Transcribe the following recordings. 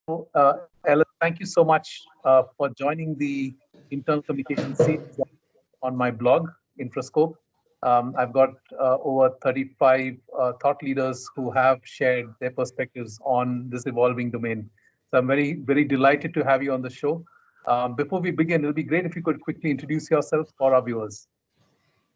Ellen, thank you so much for joining the internal communication series on my blog, Infrascope. I've got over 35 thought leaders who have shared their perspectives on this evolving domain. So I'm very, very delighted to have you on the show. Before we begin, it'll be great if you could quickly introduce yourself for our viewers.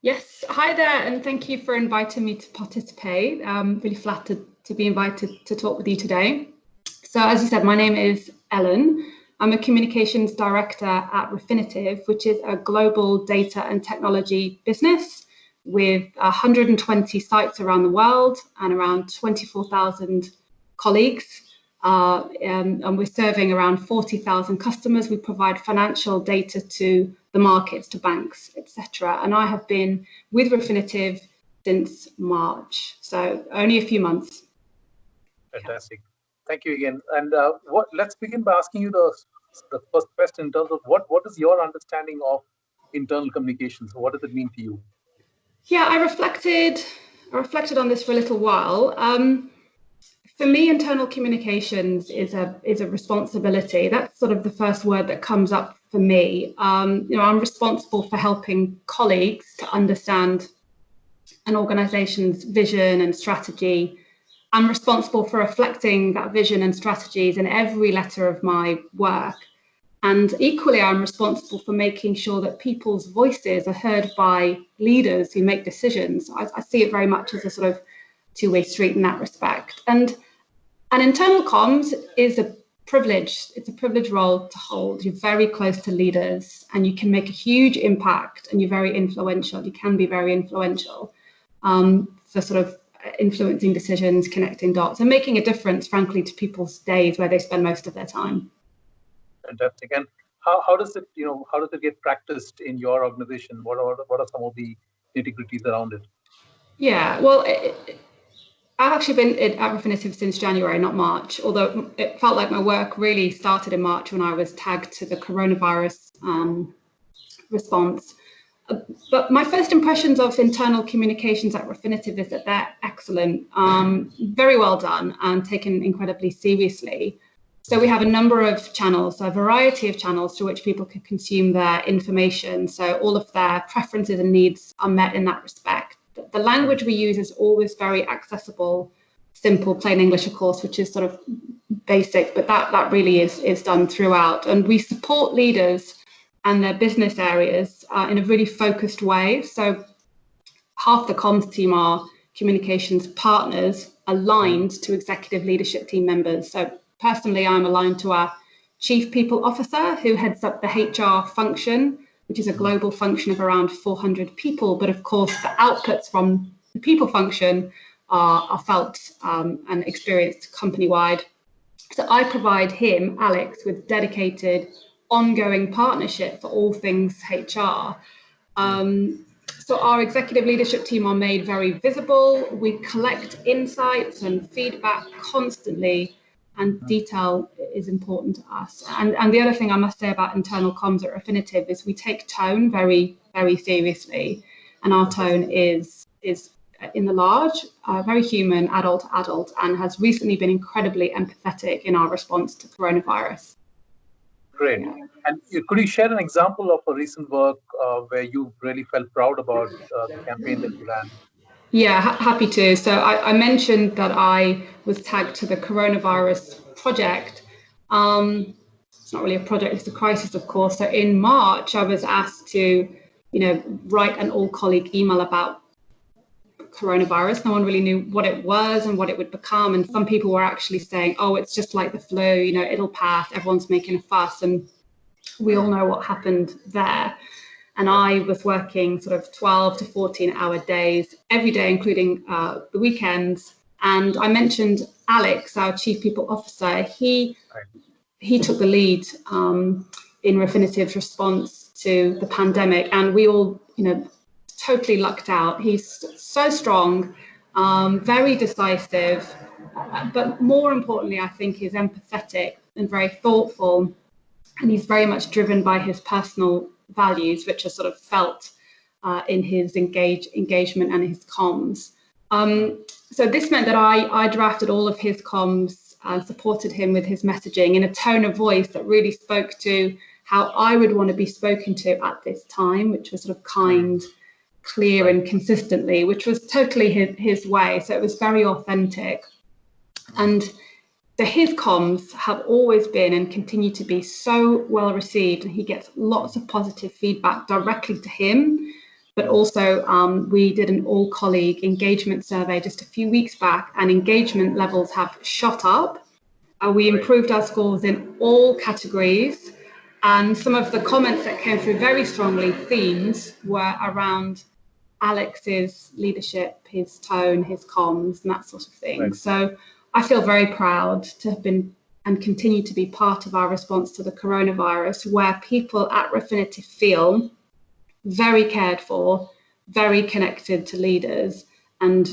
Yes, hi there, and thank you for inviting me to participate. I'm really flattered to be invited to talk with you today. So as you said, my name is Ellen. I'm a communications director at Refinitiv, which is a global data and technology business with 120 sites around the world and around 24,000 colleagues. And we're serving around 40,000 customers. We provide financial data to the markets, to banks, etc. And I have been with Refinitiv since March, so only a few months. Fantastic. Thank you again. And let's begin by asking you the first question in terms of what is your understanding of internal communications? What does it mean to you? Yeah, I reflected on this for a little while. For me, internal communications is a responsibility. That's sort of the first word that comes up for me. I'm responsible for helping colleagues to understand an organization's vision and strategy. I'm responsible for reflecting that vision and strategies in every letter of my work. And equally, I'm responsible for making sure that people's voices are heard by leaders who make decisions. I see it very much as a sort of two-way street in that respect. And internal comms is a privilege. It's a privileged role to hold. You're very close to leaders and you can make a huge impact and you're very influential. You can be very influential for sort of influencing decisions, connecting dots, and making a difference, frankly, to people's days where they spend most of their time. Fantastic. And how does it get practiced in your organization? What are some of the nitty-gritties around it? Yeah, well, I've actually been at Refinitiv since January, not March, although it felt like my work really started in March when I was tagged to the coronavirus response. But my first impressions of internal communications at Refinitiv is that they're excellent, very well done and taken incredibly seriously. So we have a number of channels, a variety of channels through which people can consume their information. So all of their preferences and needs are met in that respect. The language we use is always very accessible, simple, plain English, of course, which is sort of basic, but that really is done throughout. And we support leaders and their business areas in a really focused way. So half the comms team are communications partners aligned to executive leadership team members. So personally, I'm aligned to our Chief People Officer who heads up the HR function, which is a global function of around 400 people. But of course, the outputs from the people function are felt and experienced company-wide. So I provide him, Alex, with dedicated ongoing partnership for all things HR. So our executive leadership team are made very visible. We collect insights and feedback constantly, and detail is important to us. And the other thing I must say about internal comms at Refinitiv is we take tone very, very seriously. And our tone is in the large, very human, adult to adult, and has recently been incredibly empathetic in our response to coronavirus. Great. Yeah. And could you share an example of a recent work where you really felt proud about the campaign that you ran? Yeah, happy to. So I mentioned that I was tagged to the coronavirus project. It's not really a project, it's a crisis, of course. So in March, I was asked to, write an all-colleague email about coronavirus. No one really knew what it was and what it would become. And some people were actually saying, oh, it's just like the flu, it'll pass. Everyone's making a fuss. And we all know what happened there. And I was working sort of 12 to 14-hour days every day, including the weekends. And I mentioned Alex, our Chief People Officer. He took the lead in Refinitiv's response to the pandemic. And we all, totally lucked out. He's so strong, very decisive, but more importantly, I think he's empathetic and very thoughtful. And he's very much driven by his personal values, which are sort of felt in his engagement and his comms. So this meant that I drafted all of his comms and supported him with his messaging in a tone of voice that really spoke to how I would want to be spoken to at this time, which was sort of kind, clear, and consistently, which was totally his way. So it was very authentic. And his comms have always been and continue to be so well received, and he gets lots of positive feedback directly to him. But also, we did an all-colleague engagement survey just a few weeks back, and engagement levels have shot up. We improved our scores in all categories, and some of the comments that came through very strongly, themes, were around Alex's leadership, his tone, his comms, and that sort of thing. Right. So I feel very proud to have been and continue to be part of our response to the coronavirus, where people at Refinitiv feel very cared for, very connected to leaders, and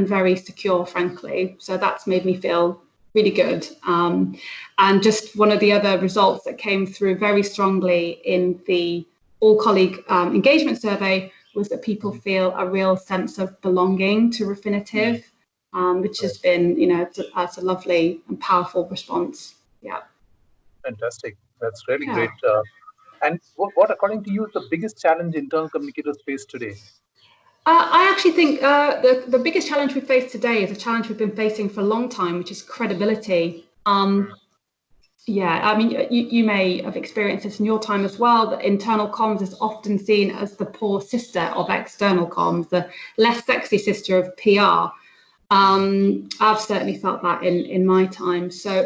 very secure, frankly. So that's made me feel really good. And just one of the other results that came through very strongly in the all-colleague engagement survey was that people feel a real sense of belonging to Refinitiv, which has been, it's a lovely and powerful response. Yeah. Fantastic. That's really great. And what, according to you, is the biggest challenge internal communicators face today? I actually think the biggest challenge we face today is a challenge we've been facing for a long time, which is credibility. Yeah, I mean, you may have experienced this in your time as well, that internal comms is often seen as the poor sister of external comms, the less sexy sister of PR. I've certainly felt that in my time. So,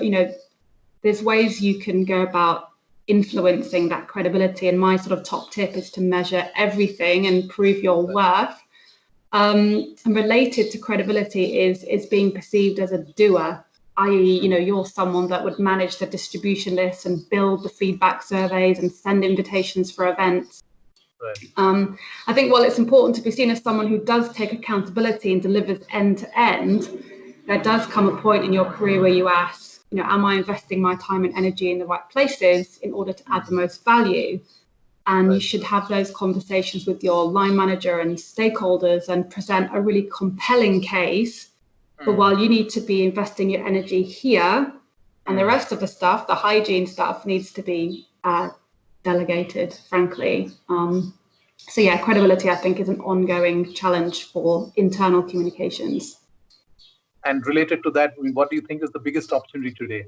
there's ways you can go about influencing that credibility. And my sort of top tip is to measure everything and prove your worth. And related to credibility is being perceived as a doer, i.e., you're someone that would manage the distribution lists and build the feedback surveys and send invitations for events. Right. I think while it's important to be seen as someone who does take accountability and delivers end to end, there does come a point in your career where you ask, am I investing my time and energy in the right places in order to add the most value? And you should have those conversations with your line manager and stakeholders and present a really compelling case. But while you need to be investing your energy here, and the rest of the stuff, the hygiene stuff, needs to be delegated, frankly. So yeah, credibility, I think, is an ongoing challenge for internal communications. And related to that, what do you think is the biggest opportunity today?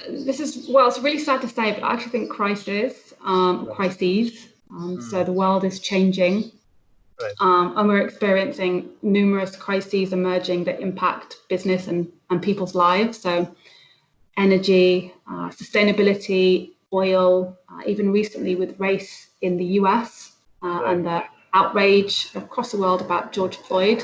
It's really sad to say, but I actually think crises. So the world is changing. Right. And we're experiencing numerous crises emerging that impact business and people's lives. So energy, sustainability, oil, even recently with race in the US and the outrage across the world about George Floyd.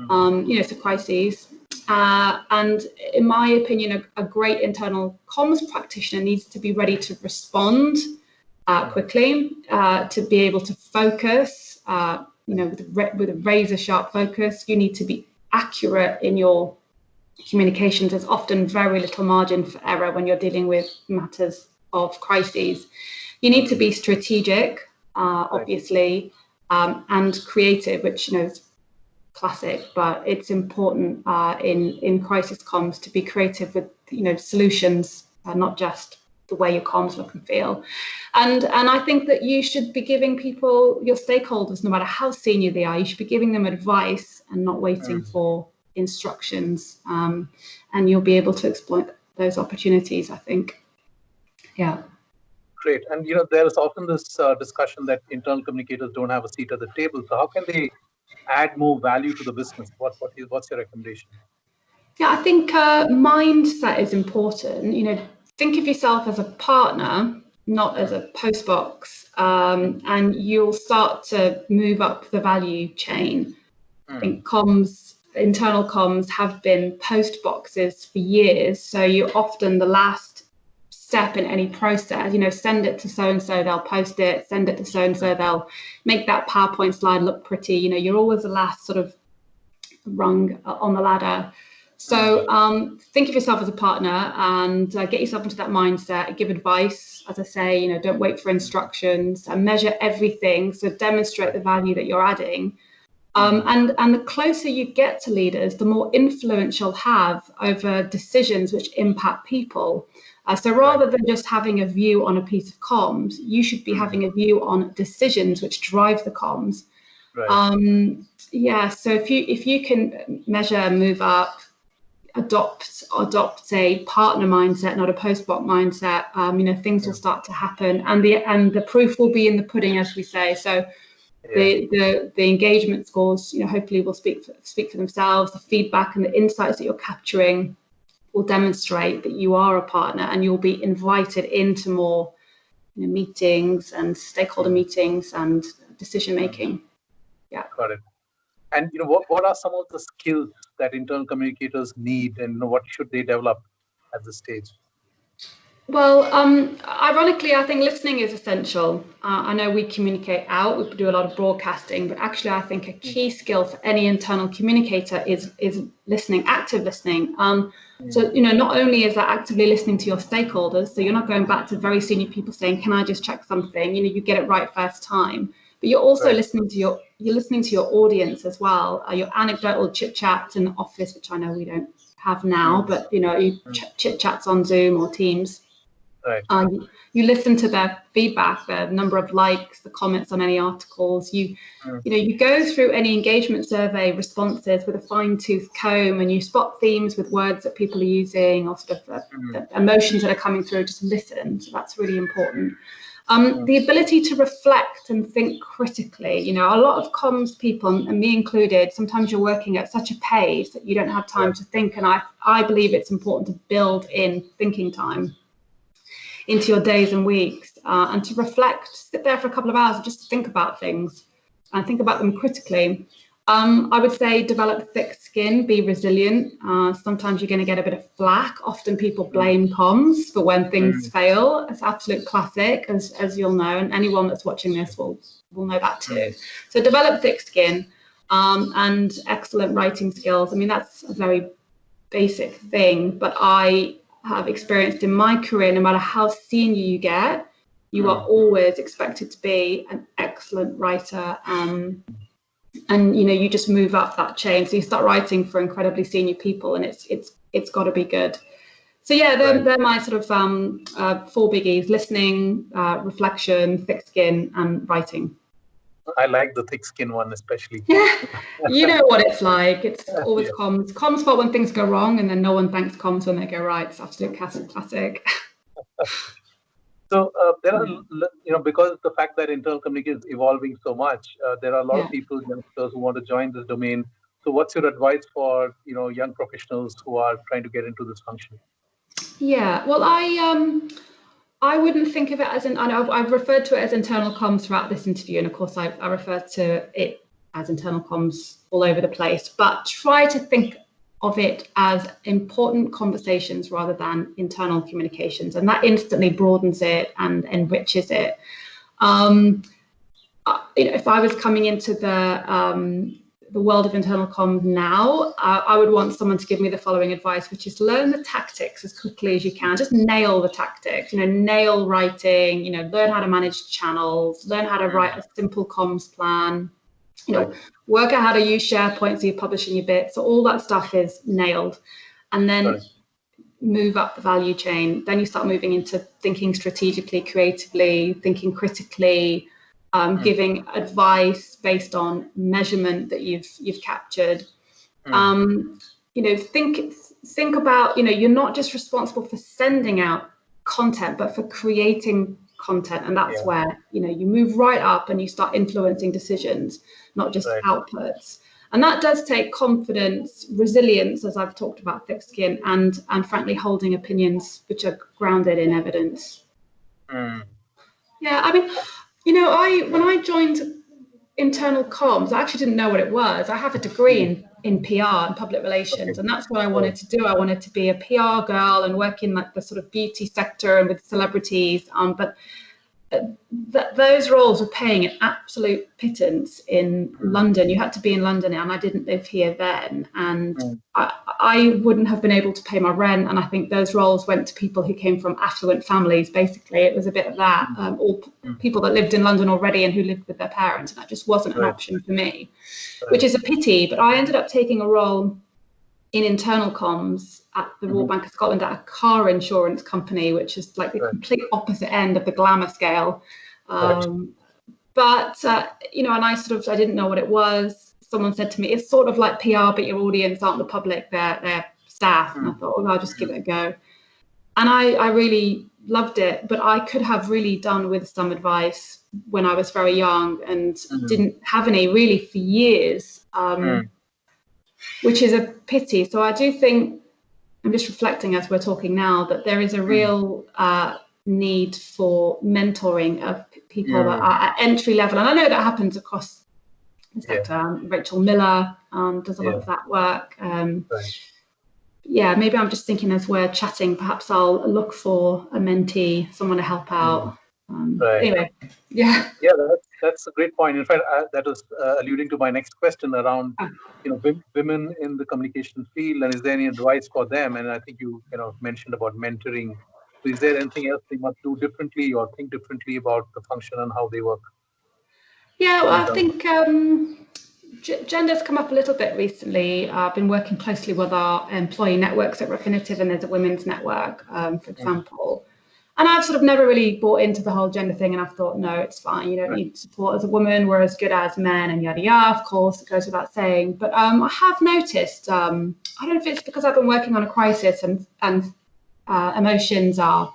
So crises. And in my opinion, a great internal comms practitioner needs to be ready to respond quickly, to be able to focus, with a razor sharp focus. You need to be accurate in your communications. There's often very little margin for error when you're dealing with matters of crises. You need to be strategic, obviously, and creative, which is classic, but it's important in crisis comms to be creative with solutions, not just the way your comms look and feel. And I think that you should be giving people, your stakeholders, no matter how senior they are, you should be giving them advice and not waiting for instructions. And you'll be able to exploit those opportunities, I think. Yeah. Great. And there is often this discussion that internal communicators don't have a seat at the table. So how can they add more value to the business? What's your recommendation? Yeah, I think mindset is important. Think of yourself as a partner, not as a postbox, and you'll start to move up the value chain. I think internal comms have been post boxes for years, so you're often the last step in any process. Send it to so and so, they'll post it. Send it to so and so, they'll make that PowerPoint slide look pretty. You're always the last sort of rung on the ladder. So think of yourself as a partner and get yourself into that mindset. Give advice, as I say. Don't wait for instructions, and measure everything. So demonstrate the value that you're adding. And the closer you get to leaders, the more influence you'll have over decisions which impact people. So rather than just having a view on a piece of comms, you should be having a view on decisions which drive the comms. Yeah, so if you can measure, move up, adopt a partner mindset, not a post-bot mindset, things will start to happen, and the proof will be in the pudding, as we say. So the engagement scores, hopefully will speak for themselves. The feedback and the insights that you're capturing will demonstrate that you are a partner, and you'll be invited into more meetings and stakeholder meetings and decision making. Yeah. Got it. And what are some of the skills that internal communicators need, and what should they develop at this stage? Well, ironically, I think listening is essential. I know we communicate out, we do a lot of broadcasting, but actually I think a key skill for any internal communicator is listening, active listening. So, not only is that actively listening to your stakeholders, so you're not going back to very senior people saying, can I just check something? You get it right first time, but you're also listening to your audience as well, your anecdotal chit chats in the office, which I know we don't have now, but you chit chats on Zoom or Teams. You listen to their feedback, the number of likes, the comments on any articles. You go through any engagement survey responses with a fine-tooth comb, and you spot themes with words that people are using, or sort of the emotions that are coming through. Just listen. So that's really important. The ability to reflect and think critically. A lot of comms people, and me included, sometimes you're working at such a pace that you don't have time to think. And I believe it's important to build in thinking time into your days and weeks, and to reflect, sit there for a couple of hours and just think about things and think about them critically. I would say develop thick skin, be resilient. Sometimes you're going to get a bit of flack. Often people blame comms for when things fail. It's absolute classic, as you'll know, and anyone that's watching this will know that too. So develop thick skin, and excellent writing skills. I mean, that's a very basic thing, but I have experienced in my career, no matter how senior you get, you are always expected to be an excellent writer, and you just move up that chain. So you start writing for incredibly senior people, and it's got to be good. So yeah, they're my sort of 4 biggies: listening, reflection, thick skin, and writing. I like the thick skin one especially. Yeah, you know what it's like. It's always comms. Comms fault when things go wrong, and then no one thanks comms when they go right. It's absolute classic. So there are, because the fact that internal communication is evolving so much, there are a lot of people, youngsters, who want to join this domain. So what's your advice for young professionals who are trying to get into this function? Yeah, well, I wouldn't think of it as I've referred to it as internal comms throughout this interview, and of course I refer to it as internal comms all over the place, but try to think of it as important conversations rather than internal communications, and that instantly broadens it and enriches it. If I was coming into the world of internal comms now, I would want someone to give me the following advice, which is learn the tactics as quickly as you can. Just nail the tactics, nail writing, learn how to manage channels, learn how to write a simple comms plan, work out how to use SharePoint so you're publishing your bits. So all that stuff is nailed. And then move up the value chain. Then you start moving into thinking strategically, creatively, thinking critically, giving advice based on measurement that you've captured. Think about, you're not just responsible for sending out content, but for creating content, and that's where you move right up and you start influencing decisions, not just outputs. And that does take confidence, resilience, as I've talked about, thick skin, and frankly holding opinions which are grounded in evidence. Yeah, I mean, when I joined internal comms, I actually didn't know what it was. I have a degree in PR and public relations, and that's what I wanted to do. I wanted to be a PR girl and work in like the sort of beauty sector and with celebrities. But those roles were paying an absolute pittance in London. You had to be in London, and I didn't live here then, and I wouldn't have been able to pay my rent. And I think those roles went to people who came from affluent families. Basically, it was a bit of that, or people that lived in London already and who lived with their parents, and that just wasn't an option for me, which is a pity. But I ended up taking a role in internal comms at the Royal Bank of Scotland at a car insurance company, which is like the complete opposite end of the glamour scale. But, you know, and I didn't know what it was. Someone said to me, it's sort of like PR, but your audience aren't the public, they're staff. And I thought, oh, I'll just give it a go. And I really loved it, but I could have really done with some advice when I was very young and didn't have any really for years. Which is a pity. So I do think, I'm just reflecting as we're talking now, that there is a real need for mentoring of people that are at entry level. And I know that happens across the sector. Rachel Miller does a lot of that work. Yeah, maybe I'm just thinking as we're chatting, perhaps I'll look for a mentee, someone to help out. Anyway, yeah, that's a great point. In fact, that was alluding to my next question around, you know, women in the communication field, and is there any advice for them? And I think you mentioned about mentoring. So is there anything else they must do differently or think differently about the function and how they work? Yeah, well, I think gender's come up a little bit recently. I've been working closely with our employee networks at Refinitiv, and there's a women's network, for example. And I've sort of never really bought into the whole gender thing, and I've thought, no, it's fine. You don't need support as a woman. We're as good as men, and yada yada. Of course, it goes without saying. But I have noticed. I don't know if it's because I've been working on a crisis and emotions are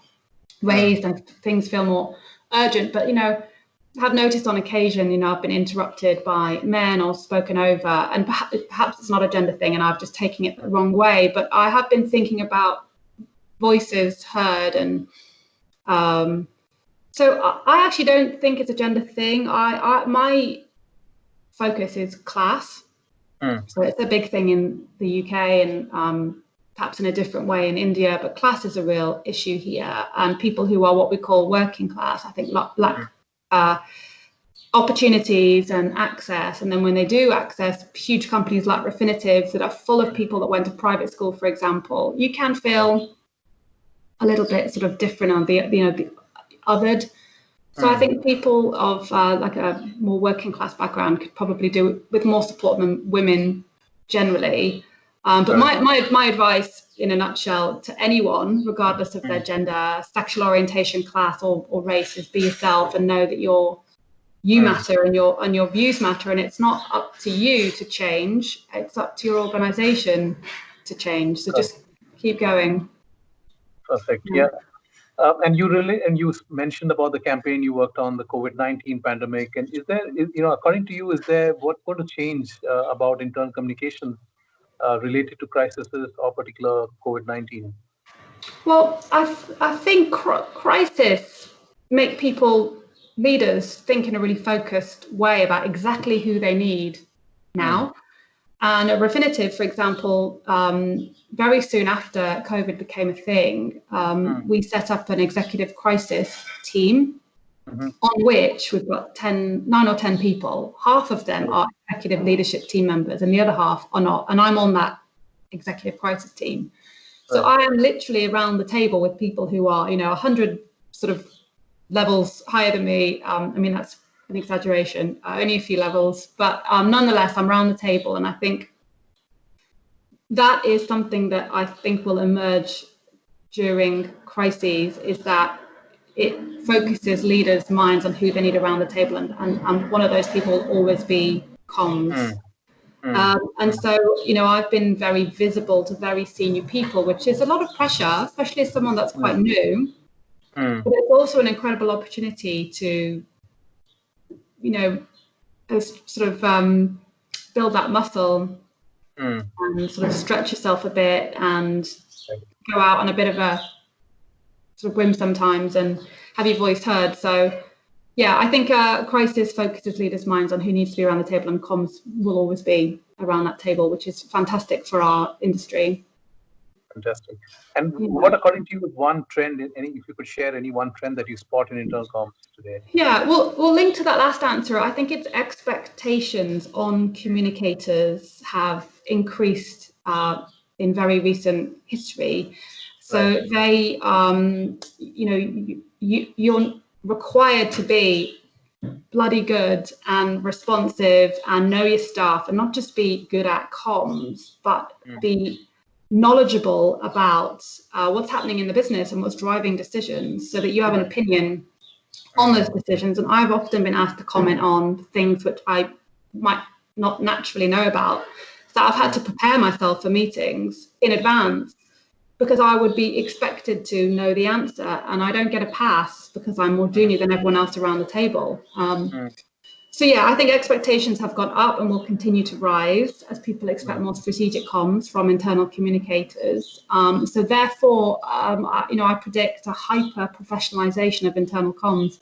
raised and things feel more urgent. But I've noticed on occasion, I've been interrupted by men or spoken over, and perhaps it's not a gender thing, and I've just taken it the wrong way. But I have been thinking about voices heard and. So I actually don't think it's a gender thing. My focus is class. So it's a big thing in the UK and perhaps in a different way in India, but class is a real issue here. And people who are what we call working class, I think, lack opportunities and access. And then when they do access huge companies like Refinitiv that are full of people that went to private school, for example, you can feel a little bit sort of different on the othered. So I think people of like a more working class background could probably do it with more support than women generally. But my advice in a nutshell to anyone, regardless of their gender, sexual orientation, class or race, is be yourself and know that you matter and your views matter, and it's not up to you to change, it's up to your organization to change. So just keep going. Perfect. Yeah. And you mentioned about the campaign you worked on, the COVID-19 pandemic. And is there, according to you, what's going to change about internal communication related to crises or particular COVID-19? Well, I think crisis make leaders think in a really focused way about exactly who they need now. And at Refinitiv, for example, very soon after COVID became a thing, we set up an executive crisis team on which we've got 9 or 10 people. Half of them are executive leadership team members and the other half are not. And I'm on that executive crisis team. So I am literally around the table with people who are, 100 sort of levels higher than me. I mean, that's an exaggeration, only a few levels, but nonetheless, I'm around the table, and I think that is something that I think will emerge during crises, is that it focuses leaders' minds on who they need around the table, and one of those people will always be comms. And so, I've been very visible to very senior people, which is a lot of pressure, especially as someone that's quite new, but it's also an incredible opportunity to sort of build that muscle and sort of stretch yourself a bit and go out on a bit of a sort of whim sometimes and have your voice heard. So, yeah, I think crisis focuses leaders' minds on who needs to be around the table, and comms will always be around that table, which is fantastic for our industry. Fantastic. And Yeah. what, according to you, is one trend, if you could share any one trend that you spot in internal comms today? Yeah, well, we'll link to that last answer. I think its expectations on communicators have increased in very recent history. So Right. they, you're required to be bloody good and responsive and know your stuff, and not just be good at comms, but be knowledgeable about what's happening in the business and what's driving decisions, so that you have an opinion on those decisions. And I've often been asked to comment on things which I might not naturally know about. So I've had to prepare myself for meetings in advance, because I would be expected to know the answer, and I don't get a pass because I'm more junior than everyone else around the table. So yeah, I think expectations have gone up and will continue to rise as people expect more strategic comms from internal communicators. So therefore, I predict a hyper professionalization of internal comms.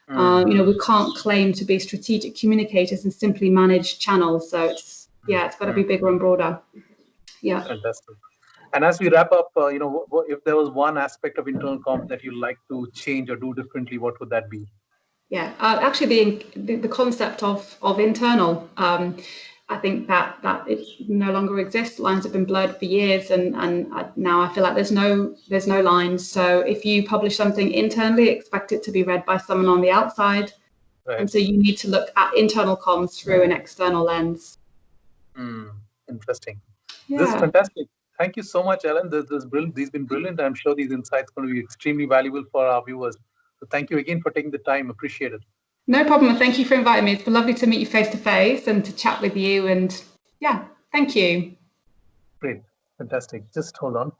We can't claim to be strategic communicators and simply manage channels. So it's got to be bigger and broader. Yeah. Fantastic. And as we wrap up, if there was one aspect of internal comms that you'd like to change or do differently, what would that be? Yeah, actually, the concept of internal, I think that it no longer exists. Lines have been blurred for years, and now I feel like there's no lines. So if you publish something internally, expect it to be read by someone on the outside, and so you need to look at internal comms through an external lens. Interesting. Yeah. This is fantastic. Thank you so much, Ellen. These been brilliant. I'm sure these insights are going to be extremely valuable for our viewers. So thank you again for taking the time. Appreciate it. No problem. Thank you for inviting me. It's been lovely to meet you face to face and to chat with you. And yeah, thank you. Great. Fantastic. Just hold on.